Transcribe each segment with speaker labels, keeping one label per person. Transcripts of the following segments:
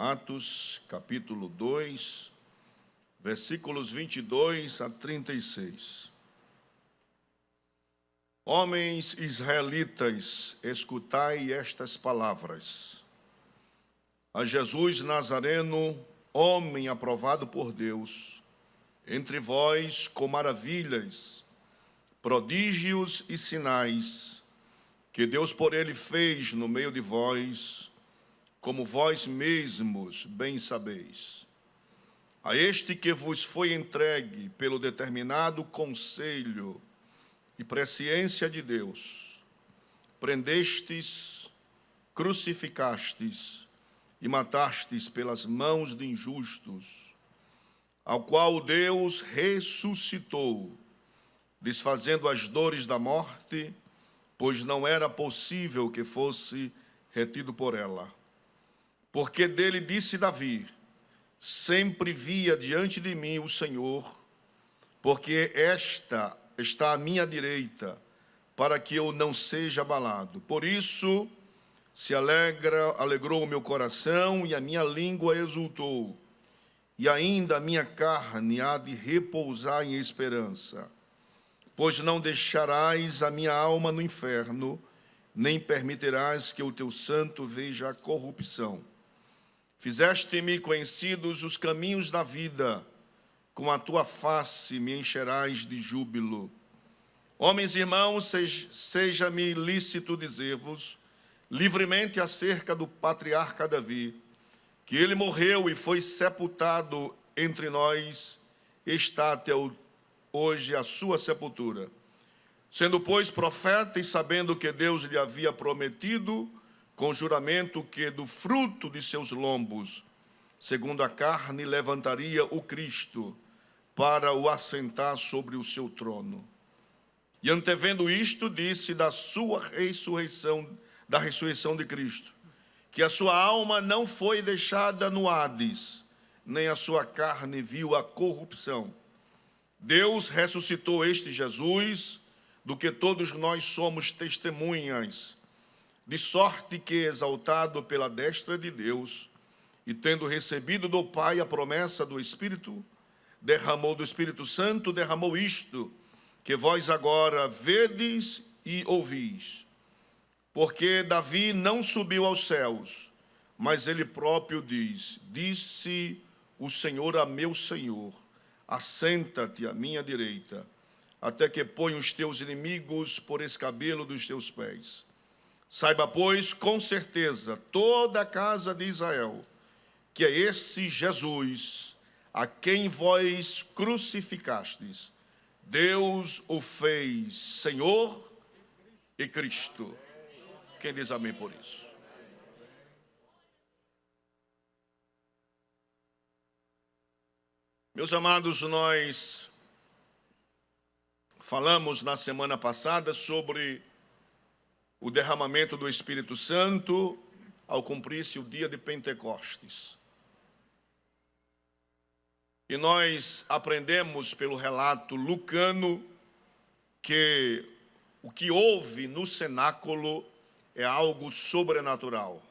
Speaker 1: Atos, capítulo 2, versículos 22 a 36. Homens israelitas, escutai estas palavras. A Jesus Nazareno, homem aprovado por Deus, entre vós com maravilhas, prodígios e sinais, que Deus por ele fez no meio de vós, como vós mesmos bem sabeis. A este que vos foi entregue pelo determinado conselho e presciência de Deus, prendestes, crucificastes e matastes pelas mãos de injustos, ao qual Deus ressuscitou, desfazendo as dores da morte, pois não era possível que fosse retido por ela. Porque dele disse Davi: sempre via diante de mim o Senhor, porque esta está à minha direita, para que eu não seja abalado. Por isso alegrou o meu coração, e a minha língua exultou, e ainda a minha carne há de repousar em esperança. Pois não deixarás a minha alma no inferno, nem permitirás que o teu santo veja a corrupção. Fizeste-me conhecidos os caminhos da vida, com a tua face me encherás de júbilo. Homens e irmãos, seja-me lícito dizer-vos livremente acerca do patriarca Davi, que ele morreu e foi sepultado entre nós, está até hoje a sua sepultura. Sendo, pois, profeta e sabendo que Deus lhe havia prometido, com juramento, que do fruto de seus lombos, segundo a carne, levantaria o Cristo, para o assentar sobre o seu trono. E antevendo isto, disse da ressurreição de Cristo, que a sua alma não foi deixada no Hades, nem a sua carne viu a corrupção. Deus ressuscitou este Jesus, do que todos nós somos testemunhas, de sorte que, exaltado pela destra de Deus, e tendo recebido do Pai a promessa do Espírito, do Espírito Santo, derramou isto, que vós agora vedes e ouvis. Porque Davi não subiu aos céus, mas ele próprio diz: disse o Senhor a meu Senhor, assenta-te à minha direita, até que ponha os teus inimigos por escabelo dos teus pés. Saiba, pois, com certeza, toda a casa de Israel, que é esse Jesus, a quem vós crucificastes, Deus o fez Senhor e Cristo. Quem diz amém por isso? Meus amados, nós falamos na semana passada sobre o derramamento do Espírito Santo ao cumprir-se o dia de Pentecostes. E nós aprendemos pelo relato lucano que o que houve no cenáculo é algo sobrenatural.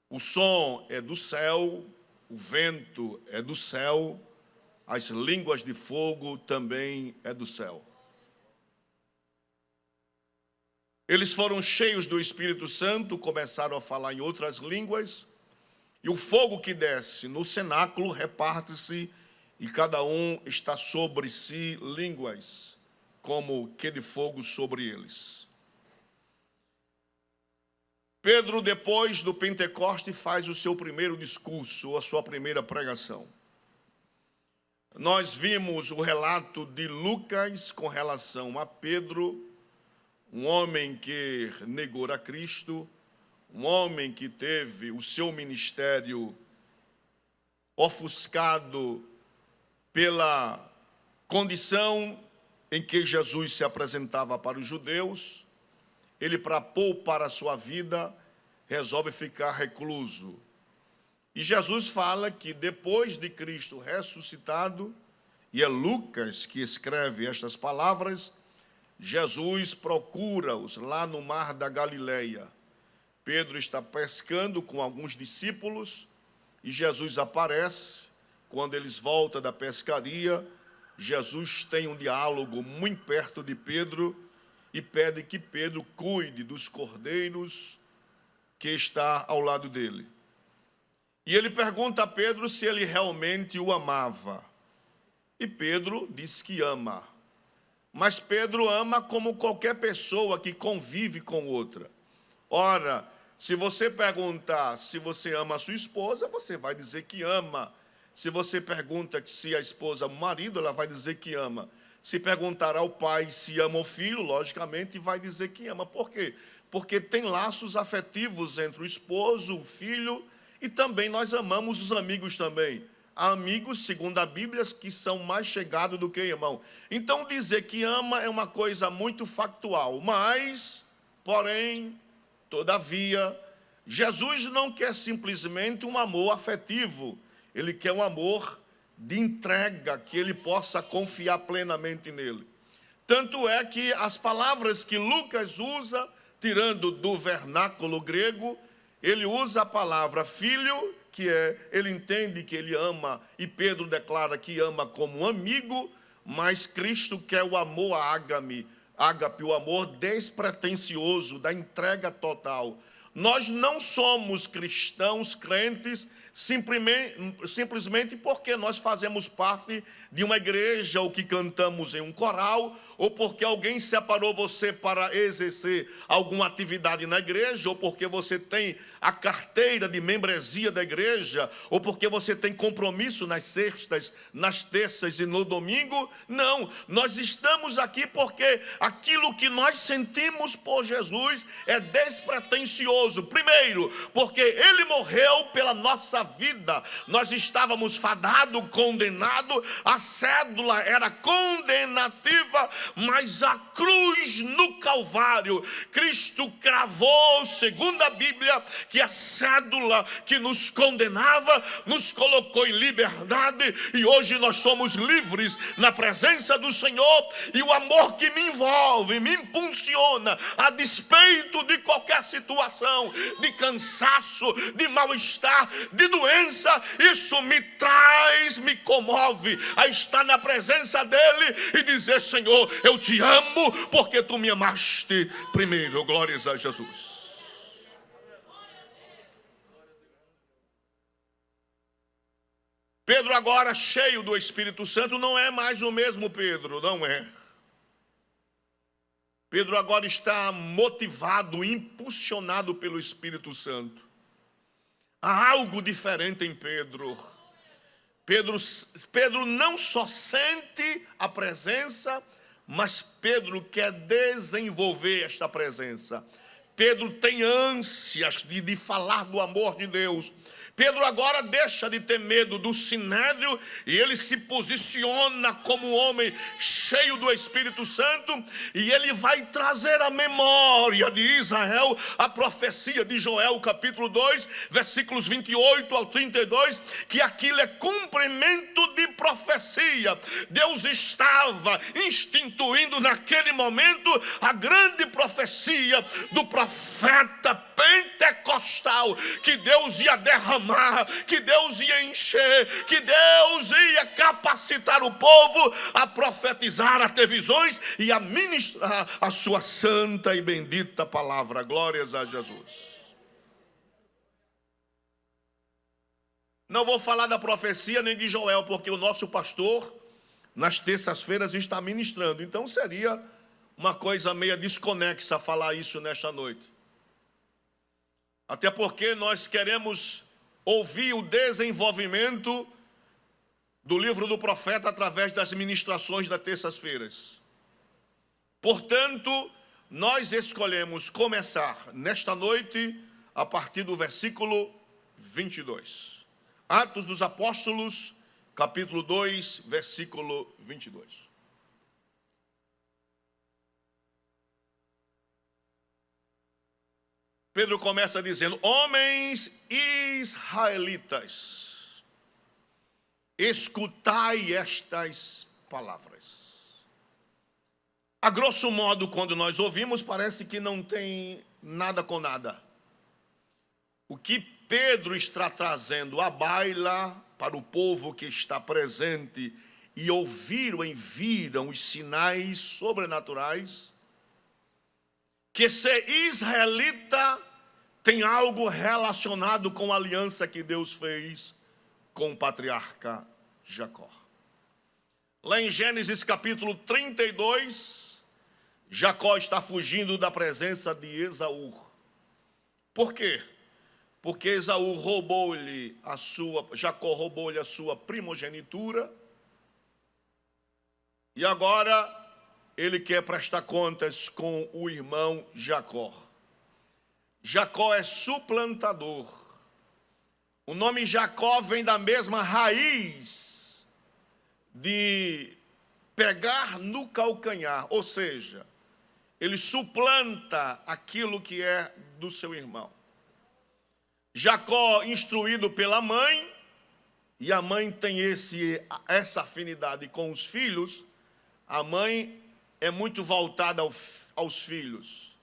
Speaker 1: O som é do céu, o vento é do céu, as línguas de fogo também é do céu. Eles foram cheios do Espírito Santo, começaram a falar em outras línguas, e o fogo que desce no cenáculo reparte-se, e cada um está sobre si línguas, como que de fogo sobre eles. Pedro, depois do Pentecoste, faz o seu primeiro discurso, a sua primeira pregação. Nós vimos o relato de Lucas com relação a Pedro, um homem que negou a Cristo, um homem que teve o seu ministério ofuscado pela condição em que Jesus se apresentava para os judeus. Ele, para poupar a sua vida, resolve ficar recluso. E Jesus fala que depois de Cristo ressuscitado, e é Lucas que escreve estas palavras, Jesus procura-os lá no mar da Galileia. Pedro está pescando com alguns discípulos, e Jesus aparece. Quando eles voltam da pescaria, Jesus tem um diálogo muito perto de Pedro e pede que Pedro cuide dos cordeiros que está ao lado dele. E ele pergunta a Pedro se ele realmente o amava. E Pedro diz que ama. Mas Pedro ama como qualquer pessoa que convive com outra. Ora, se você perguntar se você ama a sua esposa, você vai dizer que ama. Se você pergunta se a esposa ama o marido, ela vai dizer que ama. Se perguntar ao pai se ama o filho, logicamente vai dizer que ama. Por quê? Porque tem laços afetivos entre o esposo, o filho, e também nós amamos os amigos também. Há amigos, segundo a Bíblia, que são mais chegados do que irmão. Então dizer que ama é uma coisa muito factual. Mas, porém, todavia, Jesus não quer simplesmente um amor afetivo. Ele quer um amor de entrega, que ele possa confiar plenamente nele. Tanto é que as palavras que Lucas usa, tirando do vernáculo grego, ele usa a palavra filho, que ele entende que ele ama, e Pedro declara que ama como um amigo, mas Cristo quer o amor ágape, o amor despretensioso, da entrega total. Nós não somos cristãos, crentes, simplesmente porque nós fazemos parte de uma igreja ou que cantamos em um coral, ou porque alguém separou você para exercer alguma atividade na igreja, ou porque você tem a carteira de membresia da igreja, ou porque você tem compromisso nas sextas, nas terças e no domingo. Não, nós estamos aqui porque aquilo que nós sentimos por Jesus é despretensioso. Primeiro, porque ele morreu pela nossa vida. Nós estávamos fadados, condenados, a cédula era condenativa, mas a cruz no Calvário, Cristo cravou, segundo a Bíblia, que a cédula que nos condenava, nos colocou em liberdade, e hoje nós somos livres na presença do Senhor, e o amor que me envolve, me impulsiona, a despeito de qualquer situação, de cansaço, de mal-estar, de doença, isso me traz, me comove a estar na presença dele e dizer: Senhor, eu te amo porque tu me amaste primeiro. Glórias a Jesus. Pedro, agora cheio do Espírito Santo, não é mais o mesmo Pedro, não é. Pedro agora está motivado, impulsionado pelo Espírito Santo. Há algo diferente em Pedro. Pedro não só sente a presença, mas Pedro quer desenvolver esta presença. Pedro tem ânsias de falar do amor de Deus. Pedro agora deixa de ter medo do sinédrio e ele se posiciona como um homem cheio do Espírito Santo, e ele vai trazer à memória de Israel a profecia de Joel, capítulo 2, versículos 28 ao 32, que aquilo é cumprimento de profecia. Deus estava instituindo naquele momento a grande profecia do profeta pentecostal, que Deus ia derramar, que Deus ia encher, que Deus ia capacitar o povo a profetizar, a ter visões e a ministrar a sua santa e bendita palavra. Glórias a Jesus. Não vou falar da profecia nem de Joel, porque o nosso pastor nas terças-feiras está ministrando, então seria uma coisa meio desconexa falar isso nesta noite. Até porque nós queremos ouvir o desenvolvimento do livro do profeta através das ministrações das terças-feiras. Portanto, nós escolhemos começar nesta noite a partir do versículo 22. Atos dos Apóstolos, capítulo 2, versículo 22. Pedro começa dizendo: homens israelitas, escutai estas palavras. A grosso modo, quando nós ouvimos, parece que não tem nada com nada. O que Pedro está trazendo à baila para o povo que está presente e ouviram e viram os sinais sobrenaturais, que ser israelita tem algo relacionado com a aliança que Deus fez com o patriarca Jacó. Lá em Gênesis capítulo 32, Jacó está fugindo da presença de Esaú. Por quê? Porque Jacó roubou-lhe a sua primogenitura, e agora ele quer prestar contas com o irmão Jacó. Jacó é suplantador. O nome Jacó vem da mesma raiz de pegar no calcanhar, ou seja, ele suplanta aquilo que é do seu irmão. Jacó, instruído pela mãe, e a mãe tem essa afinidade com os filhos, a mãe é muito voltada aos filhos.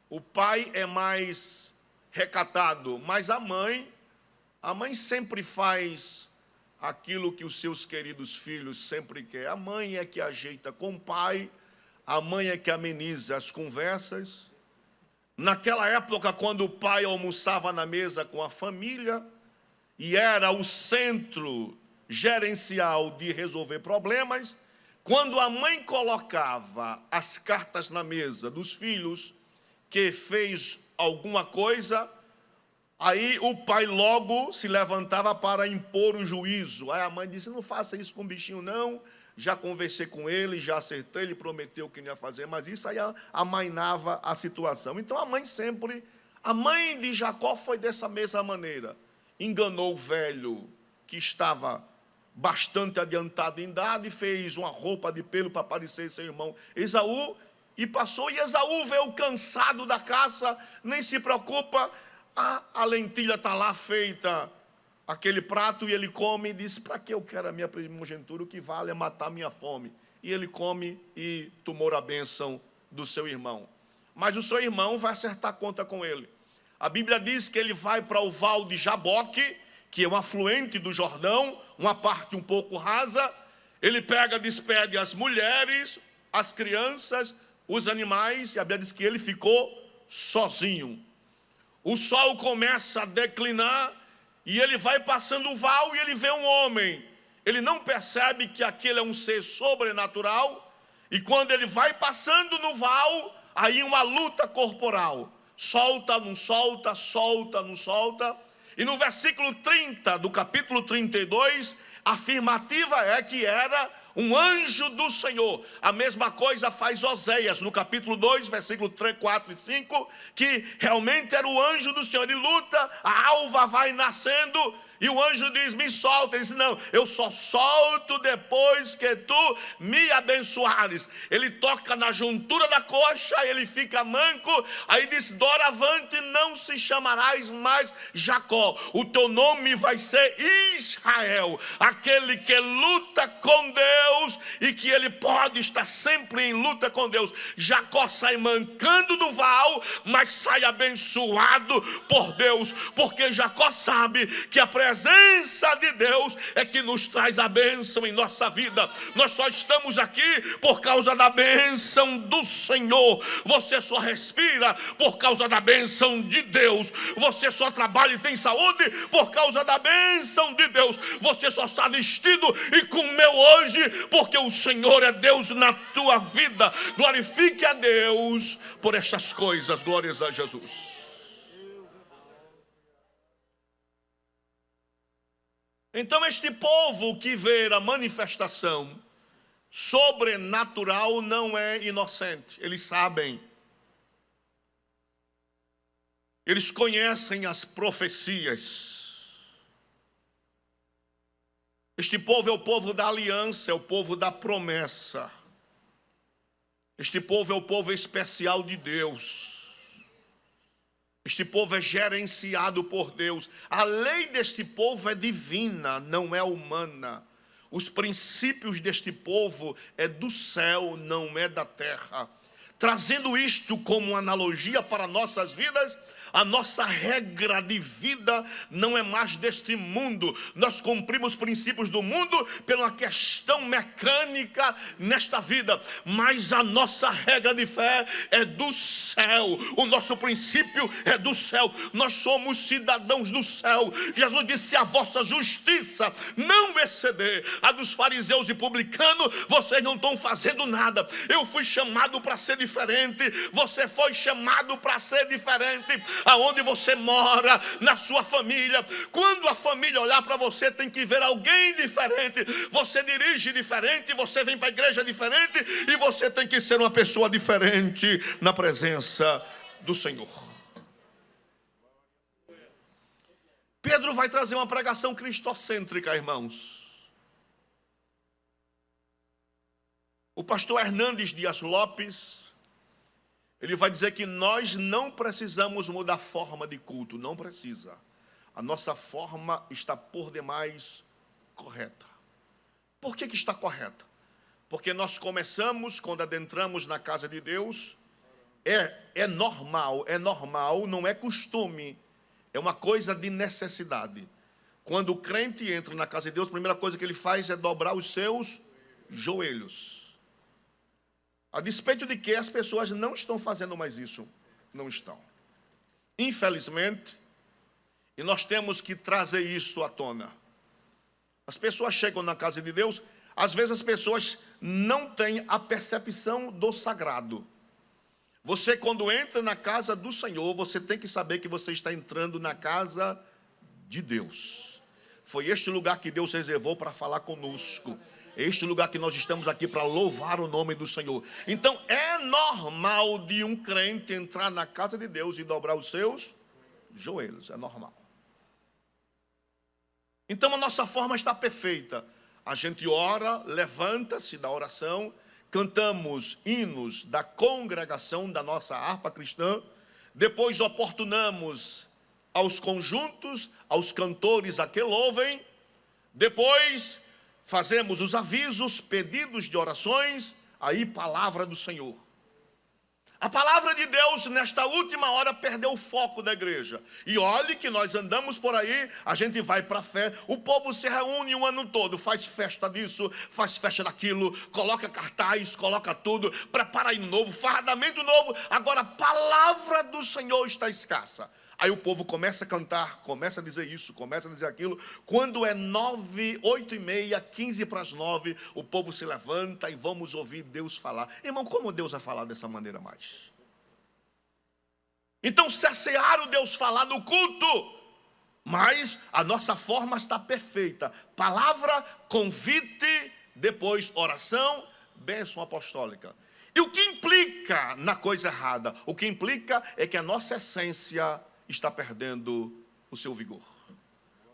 Speaker 1: O pai é mais recatado, mas a mãe sempre faz aquilo que os seus queridos filhos sempre querem. A mãe é que ajeita com o pai, a mãe é que ameniza as conversas. Naquela época, quando o pai almoçava na mesa com a família, e era o centro gerencial de resolver problemas, quando a mãe colocava as cartas na mesa dos filhos, que fez alguma coisa, aí o pai logo se levantava para impor o juízo. Aí a mãe disse: não faça isso com o bichinho não, já conversei com ele, já acertei, ele prometeu que não ia fazer, mas isso aí amainava a situação. Então a mãe de Jacó foi dessa mesma maneira, enganou o velho que estava bastante adiantado em idade, fez uma roupa de pelo para parecer seu irmão Esaú, e passou. E Esaú veio cansado da caça, nem se preocupa, a lentilha está lá feita, aquele prato, e ele come, e diz: para que eu quero a minha primogenitura? O que vale é matar a minha fome. E ele come e tomou a bênção do seu irmão. Mas o seu irmão vai acertar conta com ele. A Bíblia diz que ele vai para o val de Jaboque, que é um afluente do Jordão, uma parte um pouco rasa. Ele despede as mulheres, as crianças, os animais, e a Bíblia diz que ele ficou sozinho. O sol começa a declinar, e ele vai passando o val, e ele vê um homem. Ele não percebe que aquele é um ser sobrenatural, e quando ele vai passando no val, aí uma luta corporal. Solta, não solta, solta, não solta. E no versículo 30 do capítulo 32, a afirmativa é que era um anjo do Senhor. A mesma coisa faz Oséias, no capítulo 2, versículo 3, 4 e 5, que realmente era o anjo do Senhor. Ele luta, a alva vai nascendo, e o anjo diz: me solta. Ele diz: não, eu só solto depois que tu me abençoares. Ele toca na juntura da coxa, ele fica manco, aí diz: doravante não se chamarás mais Jacó, o teu nome vai ser Israel, aquele que luta com Deus, e que ele pode estar sempre em luta com Deus. Jacó sai mancando do val, mas sai abençoado por Deus, porque Jacó sabe que a presença de Deus é que nos traz a bênção em nossa vida. Nós só estamos aqui por causa da bênção do Senhor. Você só respira por causa da bênção de Deus. Você só trabalha e tem saúde por causa da bênção de Deus. Você só está vestido e comeu hoje porque o Senhor é Deus na tua vida. Glorifique a Deus por estas coisas. Glórias a Jesus. Então este povo que vê a manifestação sobrenatural não é inocente. Eles sabem. Eles conhecem as profecias. Este povo é o povo da aliança, é o povo da promessa. Este povo é o povo especial de Deus. Este povo é gerenciado por Deus. A lei deste povo é divina, não é humana. Os princípios deste povo é do céu, não é da terra. Trazendo isto como analogia para nossas vidas, A nossa regra de vida não é mais deste mundo. Nós cumprimos princípios do mundo pela questão mecânica nesta vida, mas a nossa regra de fé é do céu. O nosso princípio é do céu. Nós somos cidadãos do céu. Jesus disse: se a vossa justiça não exceder a dos fariseus e publicanos, vocês não estão fazendo nada. Eu fui chamado para ser diferente, você foi chamado para ser diferente. Aonde você mora, na sua família, quando a família olhar para você, tem que ver alguém diferente. Você dirige diferente, você vem para a igreja diferente, e você tem que ser uma pessoa diferente na presença do Senhor. Pedro vai trazer uma pregação cristocêntrica, irmãos. O pastor Hernandes Dias Lopes, ele vai dizer que nós não precisamos mudar a forma de culto, não precisa. A nossa forma está por demais correta. Por que está correta? Porque nós começamos, quando adentramos na casa de Deus, é normal, não é costume, é uma coisa de necessidade. Quando o crente entra na casa de Deus, a primeira coisa que ele faz é dobrar os seus joelhos. A despeito de que as pessoas não estão fazendo mais isso, não estão. Infelizmente, e nós temos que trazer isso à tona. As pessoas chegam na casa de Deus, às vezes as pessoas não têm a percepção do sagrado. Você, quando entra na casa do Senhor, você tem que saber que você está entrando na casa de Deus. Foi este lugar que Deus reservou para falar conosco. É este lugar que nós estamos aqui para louvar o nome do Senhor. Então, é normal de um crente entrar na casa de Deus e dobrar os seus joelhos. É normal. Então, a nossa forma está perfeita. A gente ora, levanta-se da oração, cantamos hinos da congregação da nossa harpa cristã, depois oportunamos aos conjuntos, aos cantores a que louvem, depois fazemos os avisos, pedidos de orações, aí palavra do Senhor. A palavra de Deus, nesta última hora, perdeu o foco da igreja. E olhe que nós andamos por aí, a gente vai para a fé, o povo se reúne o ano todo, faz festa disso, faz festa daquilo, coloca cartaz, coloca tudo, prepara hino novo, fardamento novo. Agora a palavra do Senhor está escassa. Aí o povo começa a cantar, começa a dizer isso, começa a dizer aquilo. Quando é 9, 8h30, 8:45, o povo se levanta e vamos ouvir Deus falar. Irmão, como Deus vai falar dessa maneira mais? Então cercearam Deus falar no culto, mas a nossa forma está perfeita. Palavra, convite, depois oração, bênção apostólica. E o que implica na coisa errada? O que implica é que a nossa essência está perdendo o seu vigor.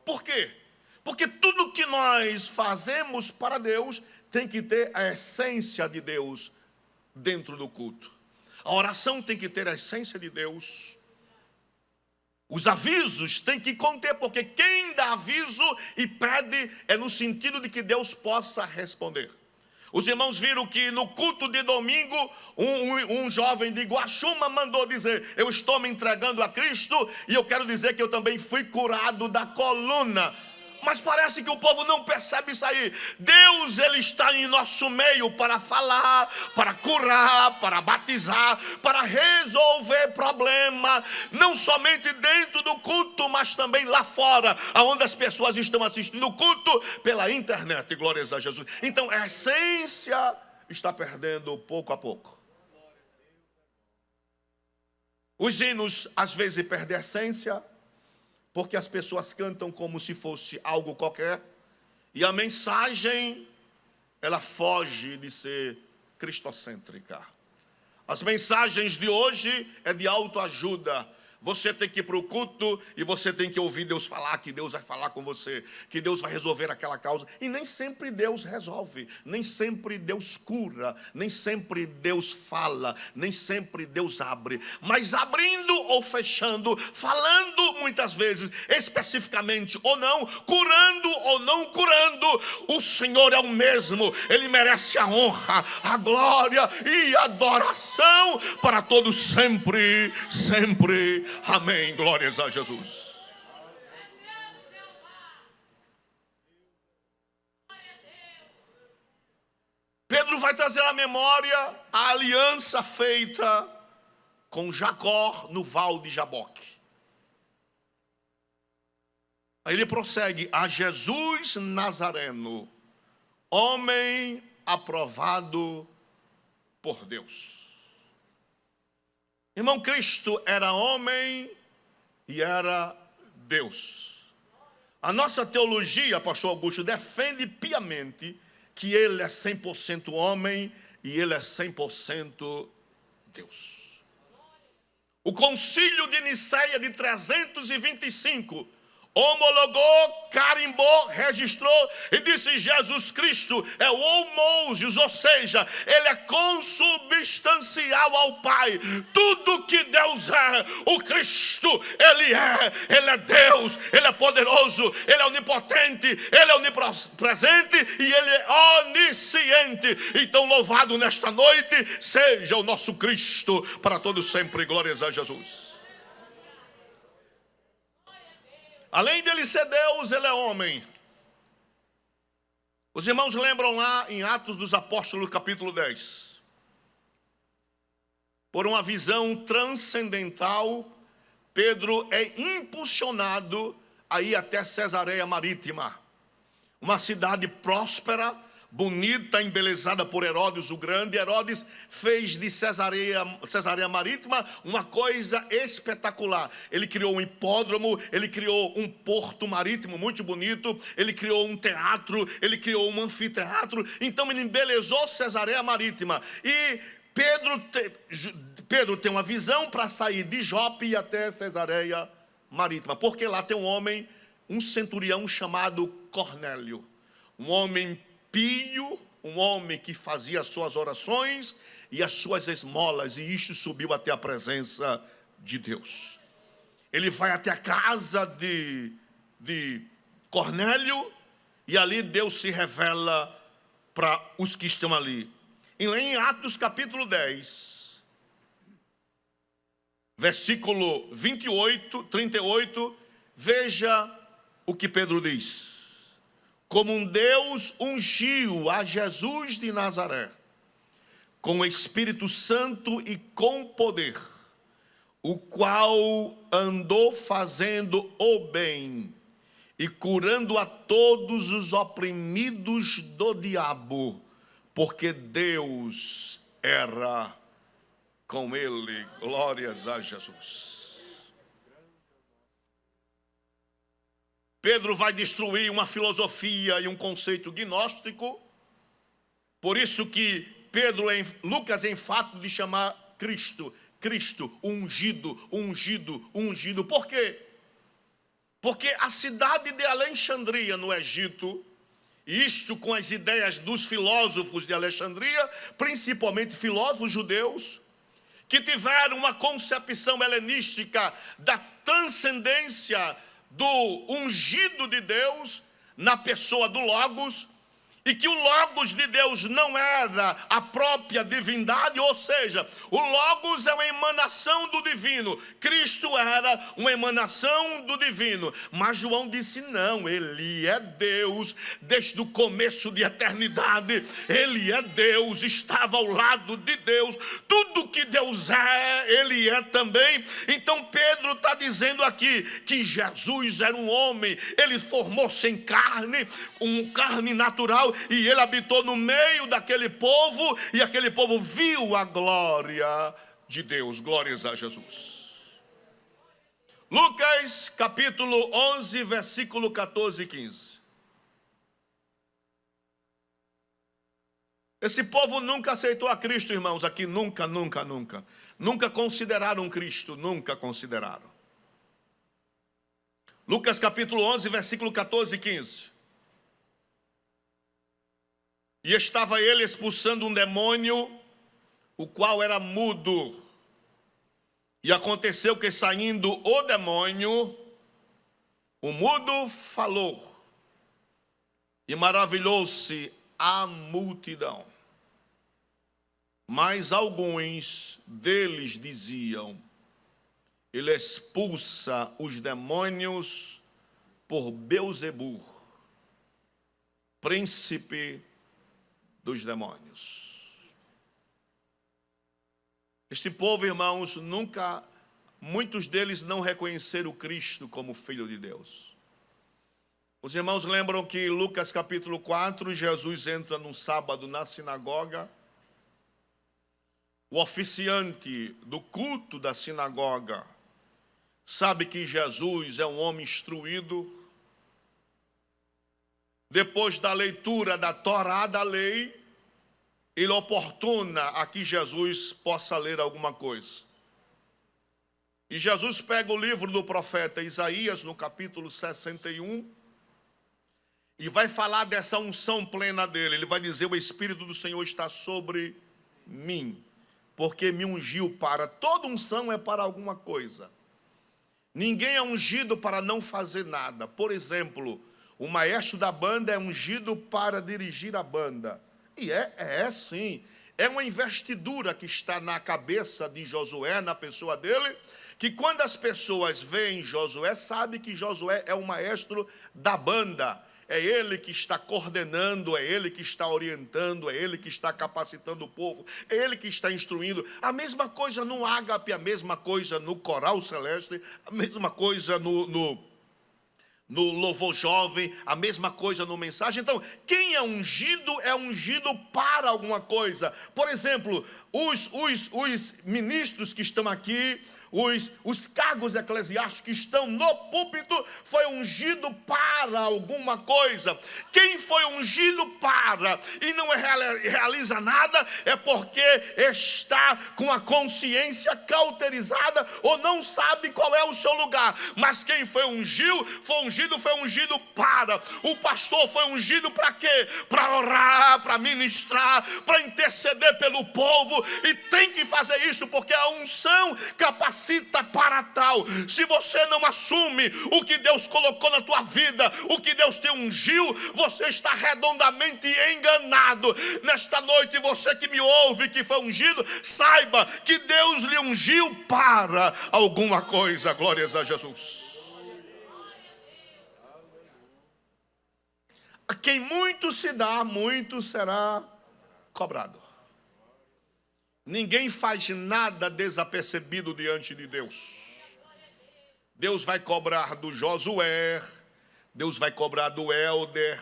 Speaker 1: Por quê? Porque tudo que nós fazemos para Deus tem que ter a essência de Deus dentro do culto. A oração tem que ter a essência de Deus. Os avisos têm que conter, porque quem dá aviso e pede é no sentido de que Deus possa responder. Os irmãos viram que no culto de domingo, um jovem de Guaxuma mandou dizer: eu estou me entregando a Cristo e eu quero dizer que eu também fui curado da coluna. Mas parece que o povo não percebe isso aí. Deus, Ele está em nosso meio para falar, para curar, para batizar, para resolver problema, não somente dentro do culto, mas também lá fora, onde as pessoas estão assistindo o culto pela internet. Glórias a Jesus. Então a essência está perdendo pouco a pouco. Os hinos às vezes perdem a essência, porque as pessoas cantam como se fosse algo qualquer, e a mensagem, ela foge de ser cristocêntrica. As mensagens de hoje é de autoajuda. Você tem que ir para o culto e você tem que ouvir Deus falar, que Deus vai falar com você, que Deus vai resolver aquela causa. E nem sempre Deus resolve, nem sempre Deus cura, nem sempre Deus fala, nem sempre Deus abre. Mas abrindo ou fechando, falando muitas vezes, especificamente ou não, curando ou não curando, o Senhor é o mesmo. Ele merece a honra, a glória e a adoração para todos sempre, sempre. Amém. Glórias a Jesus. Pedro vai trazer à memória a aliança feita com Jacó no val de Jaboque. Aí ele prossegue: a Jesus Nazareno, homem aprovado por Deus. Irmão, Cristo era homem e era Deus. A nossa teologia, pastor Augusto, defende piamente que ele é 100% homem e ele é 100% Deus. O concílio de Nicéia de 325 homologou, carimbou, registrou e disse: Jesus Cristo é o homousios, ou seja, ele é consubstancial ao Pai. Tudo que Deus é, o Cristo, ele é Deus, ele é poderoso, ele é onipotente, ele é onipresente e ele é onisciente. Então, louvado nesta noite seja o nosso Cristo para todos sempre. Glórias a Jesus. Além dele ser Deus, ele é homem. Os irmãos lembram lá em Atos dos Apóstolos, capítulo 10. Por uma visão transcendental, Pedro é impulsionado a ir até Cesareia Marítima. Uma cidade próspera, bonita, embelezada por Herodes o Grande. Herodes fez de Cesareia Marítima uma coisa espetacular. Ele criou um hipódromo, ele criou um porto marítimo muito bonito, ele criou um teatro, ele criou um anfiteatro. Então ele embelezou Cesareia Marítima. E Pedro tem uma visão para sair de Jope e ir até Cesareia Marítima, porque lá tem um homem, um centurião chamado Cornélio, um homem pio, um homem que fazia as suas orações e as suas esmolas, e isto subiu até a presença de Deus. Ele vai até a casa de Cornélio e ali Deus se revela para os que estão ali. E lá em Atos capítulo 10, versículo 28, 38, veja o que Pedro diz: como um Deus ungiu a Jesus de Nazaré, com o Espírito Santo e com poder, o qual andou fazendo o bem e curando a todos os oprimidos do diabo, porque Deus era com ele. Glórias a Jesus. Pedro vai destruir uma filosofia e um conceito gnóstico. Por isso que Lucas é enfático de chamar Cristo, ungido. Por quê? Porque a cidade de Alexandria, no Egito, isto com as ideias dos filósofos de Alexandria, principalmente filósofos judeus, que tiveram uma concepção helenística da transcendência do ungido de Deus na pessoa do Logos, e que o Logos de Deus não era a própria divindade, ou seja, o Logos é uma emanação do divino, Cristo era uma emanação do divino, mas João disse não, ele é Deus, desde o começo de eternidade, ele é Deus, estava ao lado de Deus, tudo que Deus é, ele é também. Então Pedro está dizendo aqui que Jesus era um homem, ele formou-se em carne, carne natural, e ele habitou no meio daquele povo, e aquele povo viu a glória de Deus. Glórias a Jesus. Lucas capítulo 11, versículo 14 e 15. Esse povo nunca aceitou a Cristo, irmãos, aqui nunca. Nunca consideraram Cristo, nunca consideraram. Lucas capítulo 11, versículo 14 e 15. E estava ele expulsando um demônio, o qual era mudo. E aconteceu que, saindo o demônio, o mudo falou. E maravilhou-se a multidão. Mas alguns deles diziam: ele expulsa os demônios por Belzebu, príncipe dos demônios. Este povo, irmãos, muitos deles não reconheceram Cristo como Filho de Deus. Os irmãos lembram que Lucas capítulo 4, Jesus entra num sábado na sinagoga. O oficiante do culto da sinagoga sabe que Jesus é um homem instruído. Depois da leitura da Torá, da lei, ele oportuna a que Jesus possa ler alguma coisa. E Jesus pega o livro do profeta Isaías, no capítulo 61, e vai falar dessa unção plena dele. Ele vai dizer: o Espírito do Senhor está sobre mim, porque me ungiu para... Toda unção é para alguma coisa. Ninguém é ungido para não fazer nada. Por exemplo, o maestro da banda é ungido para dirigir a banda. E sim. É uma investidura que está na cabeça de Josué, na pessoa dele, que quando as pessoas veem Josué, sabe que Josué é o maestro da banda. É ele que está coordenando, é ele que está orientando, é ele que está capacitando o povo, é ele que está instruindo. A mesma coisa no ágape, a mesma coisa no coral celeste, a mesma coisa no louvor jovem, a mesma coisa no mensagem. Então, quem é ungido para alguma coisa. Por exemplo, os ministros que estão aqui, os cargos eclesiásticos que estão no púlpito, foi ungido para alguma coisa. Quem foi ungido para e não realiza nada, é porque está com a consciência cauterizada ou não sabe qual é o seu lugar. Mas quem foi ungido para. O pastor foi ungido para quê? Para orar, para ministrar, para interceder pelo povo, e tem que fazer isso porque a unção capacita para tal. Se você não assume o que Deus colocou na tua vida, o que Deus te ungiu, você está redondamente enganado. Nesta noite, você que me ouve, que foi ungido, saiba que Deus lhe ungiu para alguma coisa. Glórias a Jesus. A quem muito se dá, muito será cobrado. Ninguém faz nada desapercebido diante de Deus. Deus vai cobrar do Josué, Deus vai cobrar do Helder,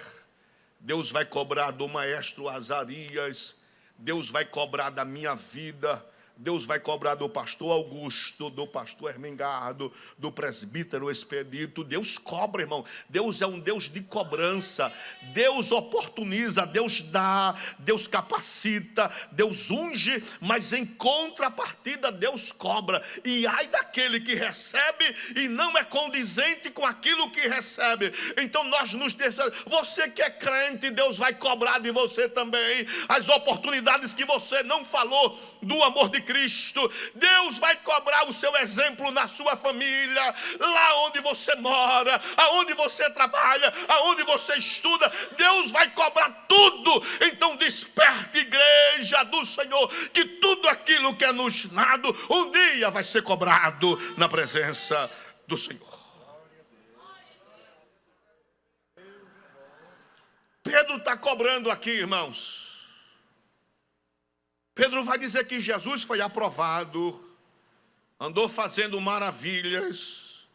Speaker 1: Deus vai cobrar do maestro Azarias, Deus vai cobrar da minha vida, Deus vai cobrar do pastor Augusto, do pastor Hermengardo, do presbítero Expedito. Deus cobra, irmão. Deus é um Deus de cobrança. Deus oportuniza, Deus dá, Deus capacita, Deus unge, mas em contrapartida Deus cobra. E ai daquele que recebe e não é condizente com aquilo que recebe. Então nós nos deixamos. Você que é crente, Deus vai cobrar de você também as oportunidades que você não falou do amor de Cristo. Deus vai cobrar o seu exemplo na sua família, lá onde você mora, aonde você trabalha, aonde você estuda. Deus vai cobrar tudo. Então desperte, igreja do Senhor, que tudo aquilo que é nos dado um dia vai ser cobrado na presença do Senhor. Pedro está cobrando aqui, irmãos. Pedro vai dizer que Jesus foi aprovado, andou fazendo maravilhas,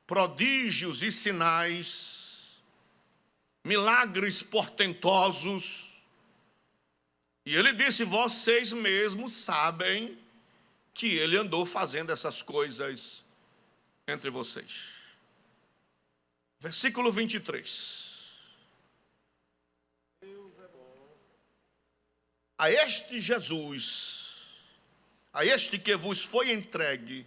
Speaker 1: prodígios e sinais, milagres portentosos. E ele disse: vocês mesmos sabem que ele andou fazendo essas coisas entre vocês. Versículo 23. A este Jesus, a este que vos foi entregue,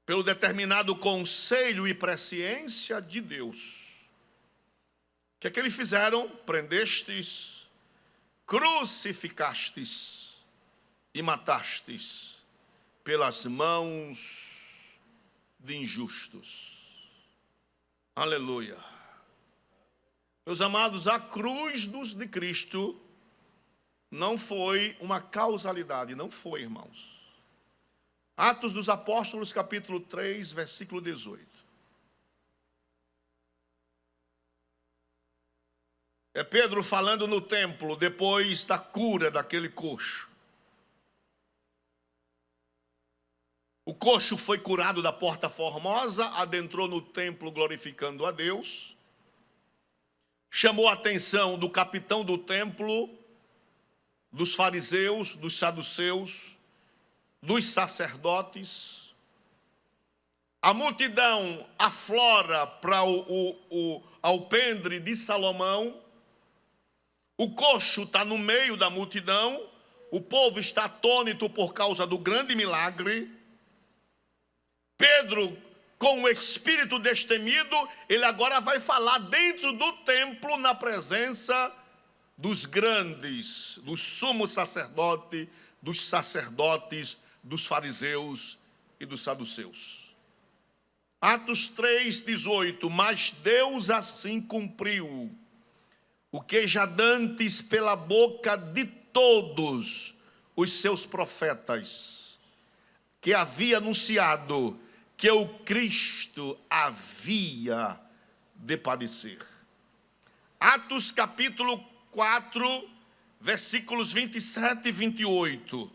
Speaker 1: pelo determinado conselho e presciência de Deus, que é que eles fizeram? Prendestes, crucificastes e matastes pelas mãos de injustos. Aleluia. Meus amados, a cruz de Cristo não foi uma causalidade, não foi, irmãos. Atos dos Apóstolos, capítulo 3, versículo 18. É Pedro falando no templo, depois da cura daquele coxo. O coxo foi curado da Porta Formosa, adentrou no templo glorificando a Deus, chamou a atenção do capitão do templo, dos fariseus, dos saduceus, dos sacerdotes. A multidão aflora para o alpendre de Salomão. O coxo está no meio da multidão. O povo está atônito por causa do grande milagre. Pedro, com o espírito destemido, ele agora vai falar dentro do templo, na presença dos grandes, do sumo sacerdote, dos sacerdotes, dos fariseus e dos saduceus. Atos 3:18. Mas Deus assim cumpriu o que já dantes pela boca de todos os seus profetas, que havia anunciado que o Cristo havia de padecer. Atos capítulo 4, versículos 27 e 28.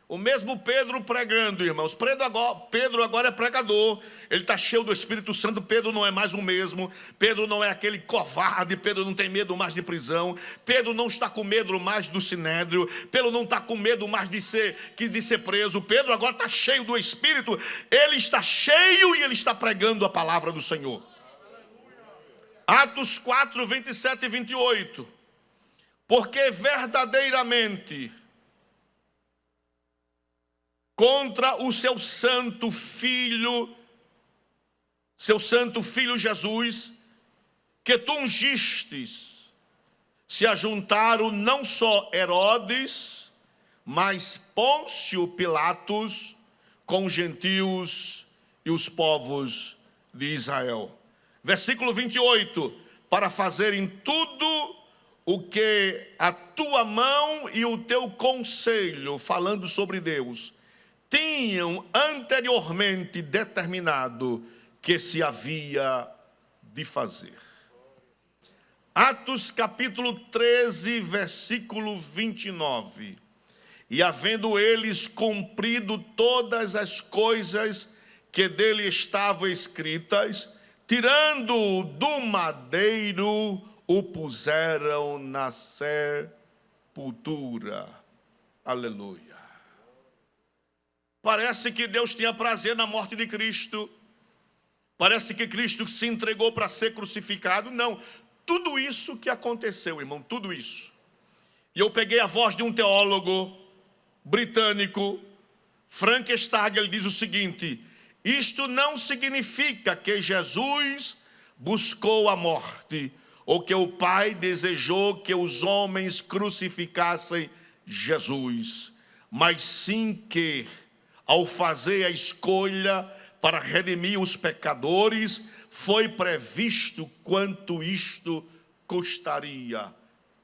Speaker 1: O mesmo Pedro pregando, irmãos. Pedro agora é pregador. Ele está cheio do Espírito Santo. Pedro não é mais o mesmo. Pedro não é aquele covarde. Pedro não tem medo mais de prisão. Pedro não está com medo mais do sinédrio. Pedro não está com medo mais de ser preso. Pedro agora está cheio do Espírito. Ele está cheio e ele está pregando a palavra do Senhor. Atos 4, 27 e 28. Porque verdadeiramente contra o seu santo filho Jesus, que tu ungistes, se ajuntaram não só Herodes, mas Pôncio Pilatos, com os gentios e os povos de Israel. Versículo 28, para fazerem tudo o que a tua mão e o teu conselho, falando sobre Deus, tinham anteriormente determinado que se havia de fazer. Atos capítulo 13, versículo 29. E havendo eles cumprido todas as coisas que dele estavam escritas, tirando-o do madeiro, o puseram na sepultura. Aleluia. Parece que Deus tinha prazer na morte de Cristo. Parece que Cristo se entregou para ser crucificado. Não, tudo isso que aconteceu, irmão, tudo isso. E eu peguei a voz de um teólogo britânico, Frank Stagg. Ele diz o seguinte: isto não significa que Jesus buscou a morte, ou que o Pai desejou que os homens crucificassem Jesus, mas sim que, ao fazer a escolha para redimir os pecadores, foi previsto quanto isto custaria.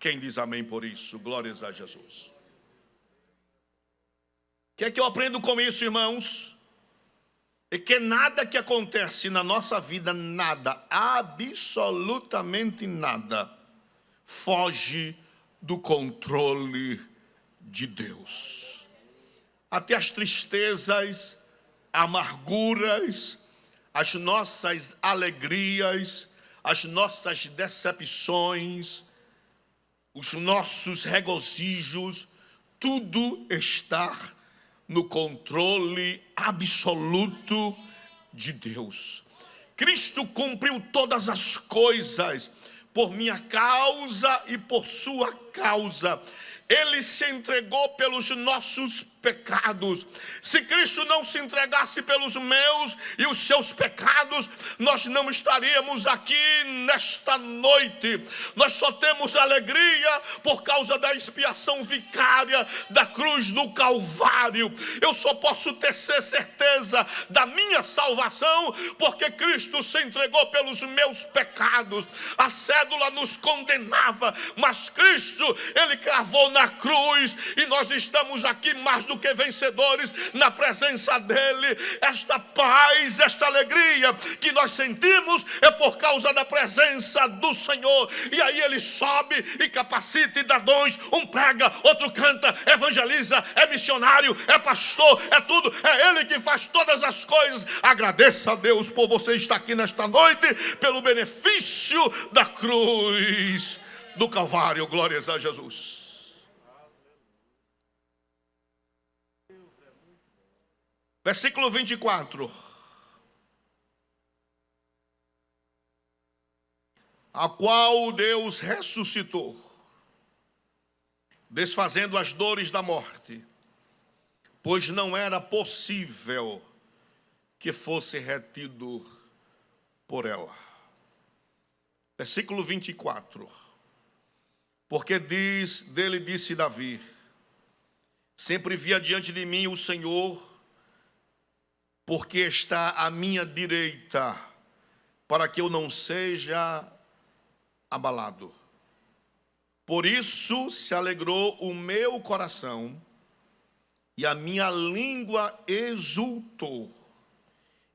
Speaker 1: Quem diz amém por isso? Glórias a Jesus. O que é que eu aprendo com isso, irmãos? É que nada que acontece na nossa vida, nada, absolutamente nada, foge do controle de Deus. Até as tristezas, amarguras, as nossas alegrias, as nossas decepções, os nossos regozijos, tudo está no controle absoluto de Deus. Cristo cumpriu todas as coisas por minha causa e por sua causa. Ele se entregou pelos nossos pecados. Se Cristo não se entregasse pelos meus e os seus pecados, nós não estaríamos aqui nesta noite. Nós só temos alegria por causa da expiação vicária da cruz do Calvário. Eu só posso ter certeza da minha salvação porque Cristo se entregou pelos meus pecados. A cédula nos condenava, mas Cristo isso Ele cravou na cruz, e nós estamos aqui mais do que vencedores na presença dEle. Esta paz, esta alegria que nós sentimos é por causa da presença do Senhor. E aí Ele sobe e capacita e dá dons. Um prega, outro canta, evangeliza, é missionário, é pastor, é tudo. É Ele que faz todas as coisas. Agradeça a Deus por você estar aqui nesta noite, pelo benefício da cruz do Calvário. Glórias a Jesus. Versículo 24. A qual Deus ressuscitou, desfazendo as dores da morte, pois não era possível que fosse retido por ela. Versículo 24. Porque dele disse Davi: sempre via diante de mim o Senhor, porque está à minha direita, para que eu não seja abalado. Por isso se alegrou o meu coração, e a minha língua exultou,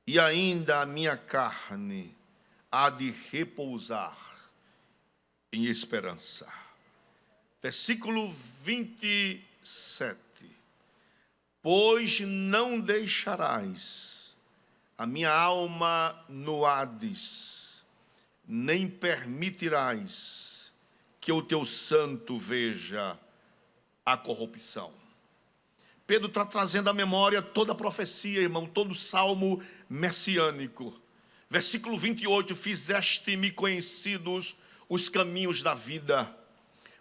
Speaker 1: e ainda a minha carne há de repousar em esperança. Versículo 27. Pois não deixarás a minha alma no Hades, nem permitirás que o teu santo veja a corrupção. Pedro está trazendo à memória toda a profecia, irmão, todo o salmo messiânico. Versículo 28, fizeste-me conhecidos os caminhos da vida,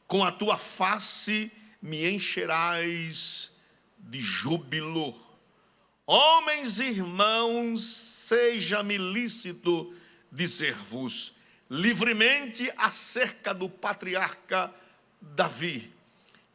Speaker 1: com a tua face me encherás de júbilo. Homens e irmãos, seja-me lícito dizer-vos livremente acerca do patriarca Davi,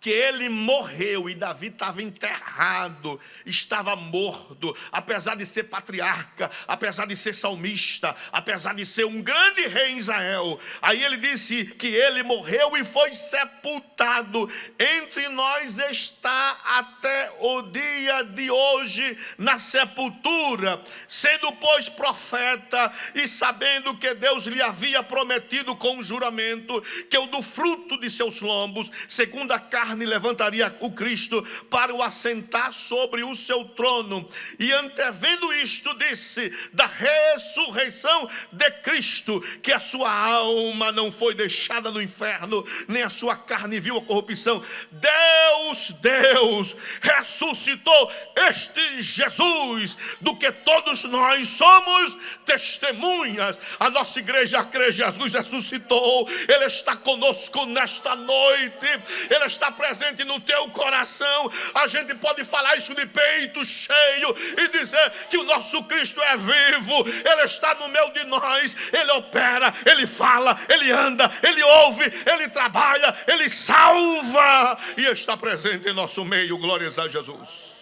Speaker 1: que ele morreu, e Davi estava enterrado, estava morto, apesar de ser patriarca, apesar de ser salmista, apesar de ser um grande rei em Israel. Aí ele disse que ele morreu e foi sepultado. Entre nós está até o dia de hoje na sepultura, sendo pois profeta, e sabendo que Deus lhe havia prometido com juramento que eu do fruto de seus lombos, segundo a carne, levantaria o Cristo para o assentar sobre o seu trono. E antevendo isto, disse da ressurreição de Cristo, que a sua alma não foi deixada no inferno, nem a sua carne viu a corrupção. Deus ressuscitou este Jesus, do que todos nós somos testemunhas. A nossa igreja crê, Jesus ressuscitou. Ele está conosco nesta noite, Ele está presente no teu coração. A gente pode falar isso de peito cheio e dizer que o nosso Cristo é vivo. Ele está no meio de nós. Ele opera, Ele fala, Ele anda, Ele ouve, Ele trabalha, Ele salva e está presente em nosso meio. Glórias a Jesus.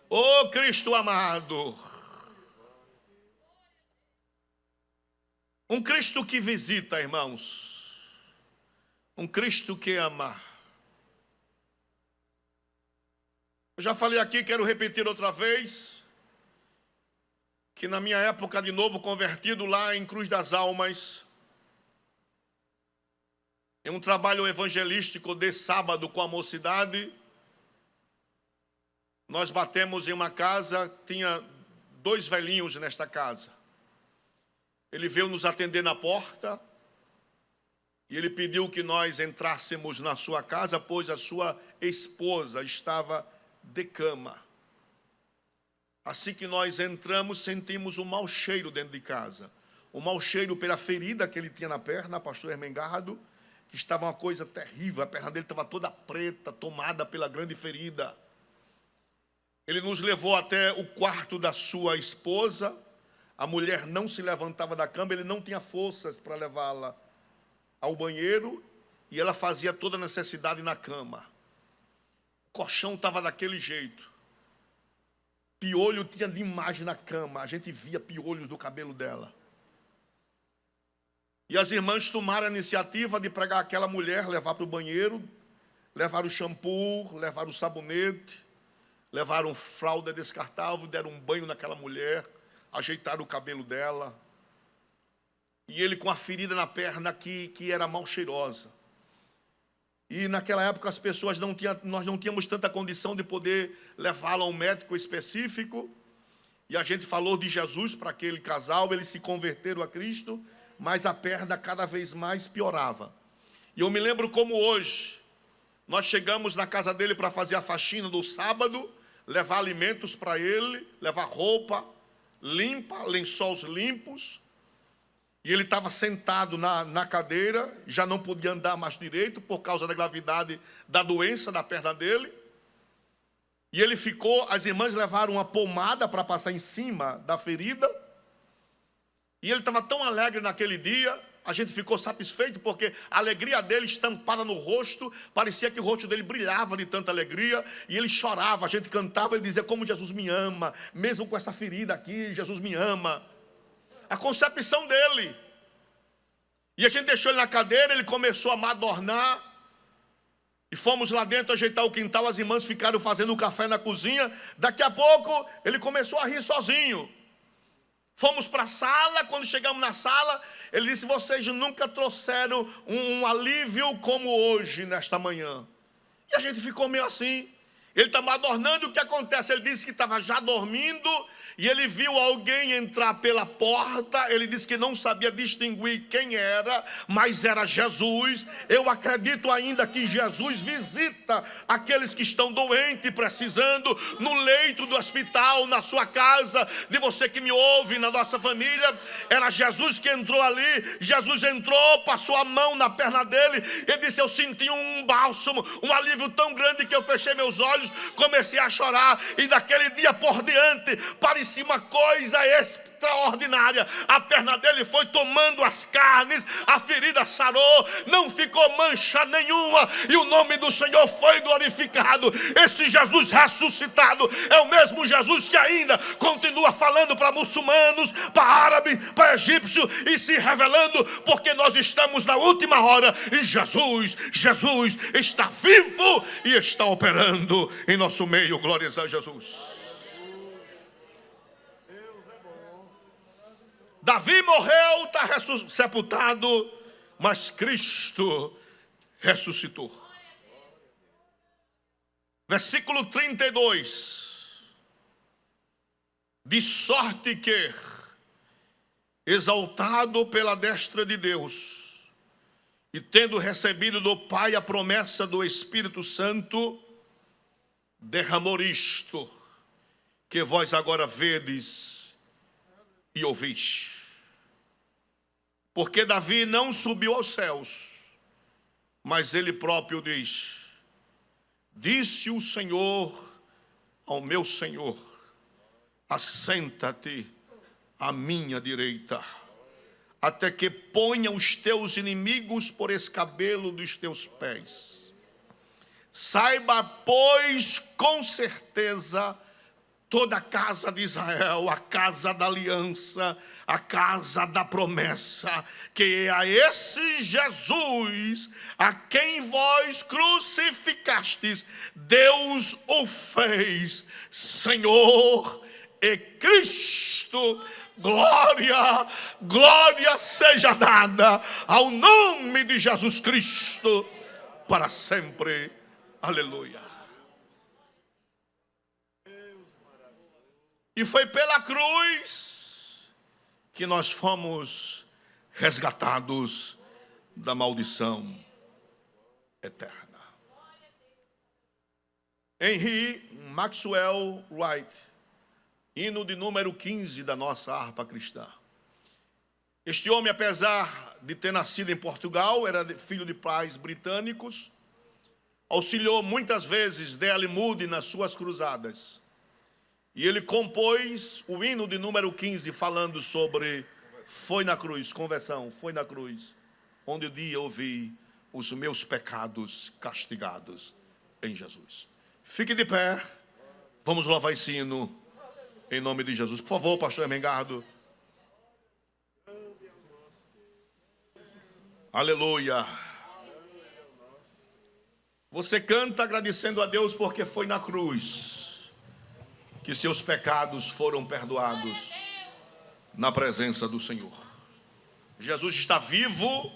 Speaker 1: Ô Cristo amado, um Cristo que visita, irmãos, um Cristo que ama. Eu já falei aqui, quero repetir outra vez, que na minha época de novo convertido lá em Cruz das Almas, em um trabalho evangelístico de sábado com a mocidade, nós batemos em uma casa, tinha 2 velhinhos nesta casa. Ele veio nos atender na porta e ele pediu que nós entrássemos na sua casa, pois a sua esposa estava de cama. Assim que nós entramos, sentimos um mau cheiro dentro de casa. Um mau cheiro pela ferida que ele tinha na perna, pastor Hermengardo, que estava uma coisa terrível. A perna dele estava toda preta, tomada pela grande ferida. Ele nos levou até o quarto da sua esposa. A mulher não se levantava da cama, ele não tinha forças para levá-la ao banheiro, e ela fazia toda a necessidade na cama. O colchão estava daquele jeito. Piolho tinha demais na cama, a gente via piolhos do cabelo dela. E as irmãs tomaram a iniciativa de pegar aquela mulher, levar para o banheiro, levaram o shampoo, levaram o sabonete, levaram fralda descartável, deram um banho naquela mulher, ajeitaram o cabelo dela. E ele com a ferida na perna que era mal cheirosa. E naquela época as pessoas nós não tínhamos tanta condição de poder levá-lo a um médico específico. E a gente falou de Jesus para aquele casal, eles se converteram a Cristo, mas a perna cada vez mais piorava. E eu me lembro como hoje, nós chegamos na casa dele para fazer a faxina do sábado, levar alimentos para ele, levar roupa limpa, lençóis limpos. E ele estava sentado na cadeira, já não podia andar mais direito por causa da gravidade da doença da perna dele. E ele ficou, as irmãs levaram uma pomada para passar em cima da ferida. E ele estava tão alegre naquele dia, a gente ficou satisfeito porque a alegria dele estampada no rosto, parecia que o rosto dele brilhava de tanta alegria. E ele chorava, a gente cantava, ele dizia: como Jesus me ama, mesmo com essa ferida aqui, Jesus me ama. A concepção dele. E a gente deixou ele na cadeira, ele começou a madornar. E fomos lá dentro ajeitar o quintal, as irmãs ficaram fazendo o café na cozinha. Daqui a pouco, ele começou a rir sozinho. Fomos para a sala, quando chegamos na sala, ele disse: vocês nunca trouxeram um alívio como hoje, nesta manhã. E a gente ficou meio assim. Ele está madornando, o que acontece? Ele disse que estava já dormindo, e ele viu alguém entrar pela porta. Ele disse que não sabia distinguir quem era, mas era Jesus. Eu acredito ainda que Jesus visita aqueles que estão doentes, precisando, no leito do hospital, na sua casa, de você que me ouve, na nossa família. Era Jesus que entrou ali. Jesus entrou, passou a mão na perna dele, ele disse: eu senti um bálsamo, um alívio tão grande que eu fechei meus olhos, comecei a chorar. E daquele dia por diante, parecia uma coisa extraordinária. A perna dele foi tomando as carnes, a ferida sarou, não ficou mancha nenhuma, e o nome do Senhor foi glorificado. Esse Jesus ressuscitado é o mesmo Jesus que ainda continua falando para muçulmanos, para árabes, para egípcios, e se revelando, porque nós estamos na última hora, e Jesus está vivo e está operando em nosso meio. Glórias a Jesus. Davi morreu, está sepultado, mas Cristo ressuscitou. Versículo 32. De sorte que, exaltado pela destra de Deus, e tendo recebido do Pai a promessa do Espírito Santo, derramou isto, que vós agora vedes e ouvis. Porque Davi não subiu aos céus, mas ele próprio diz: disse o Senhor ao meu Senhor: assenta-te à minha direita, até que ponha os teus inimigos por escabelo dos teus pés. Saiba, pois, com certeza, toda a casa de Israel, a casa da aliança, a casa da promessa, que a esse Jesus, a quem vós crucificastes, Deus o fez Senhor e Cristo. Glória, glória seja dada ao nome de Jesus Cristo, para sempre. Aleluia. E foi pela cruz que nós fomos resgatados da maldição eterna. Henry Maxwell Wright, hino de número 15 da nossa harpa cristã. Este homem, apesar de ter nascido em Portugal, era filho de pais britânicos, auxiliou muitas vezes D.L. Moody nas suas cruzadas. E ele compôs o hino de número 15, falando sobre foi na cruz, conversão, foi na cruz, onde o dia eu vi os meus pecados castigados em Jesus. Fique de pé, vamos louvar esse hino em nome de Jesus. Por favor, pastor Mengardo. Aleluia. Você canta agradecendo a Deus porque foi na cruz que seus pecados foram perdoados na presença do Senhor. Jesus está vivo,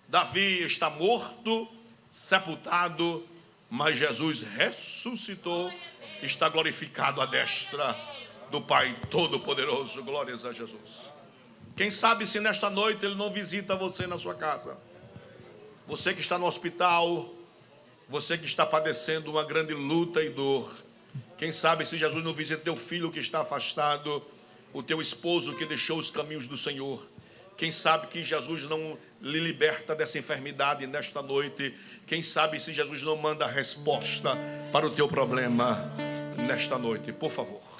Speaker 1: Davi está morto, sepultado, mas Jesus ressuscitou, está glorificado à destra do Pai Todo-Poderoso. Glórias a Jesus. Quem sabe se nesta noite Ele não visita você na sua casa. Você que está no hospital, você que está padecendo uma grande luta e dor. Quem sabe se Jesus não visita teu filho que está afastado, o teu esposo que deixou os caminhos do Senhor. Quem sabe que Jesus não lhe liberta dessa enfermidade nesta noite. Quem sabe se Jesus não manda a resposta para o teu problema nesta noite. Por favor.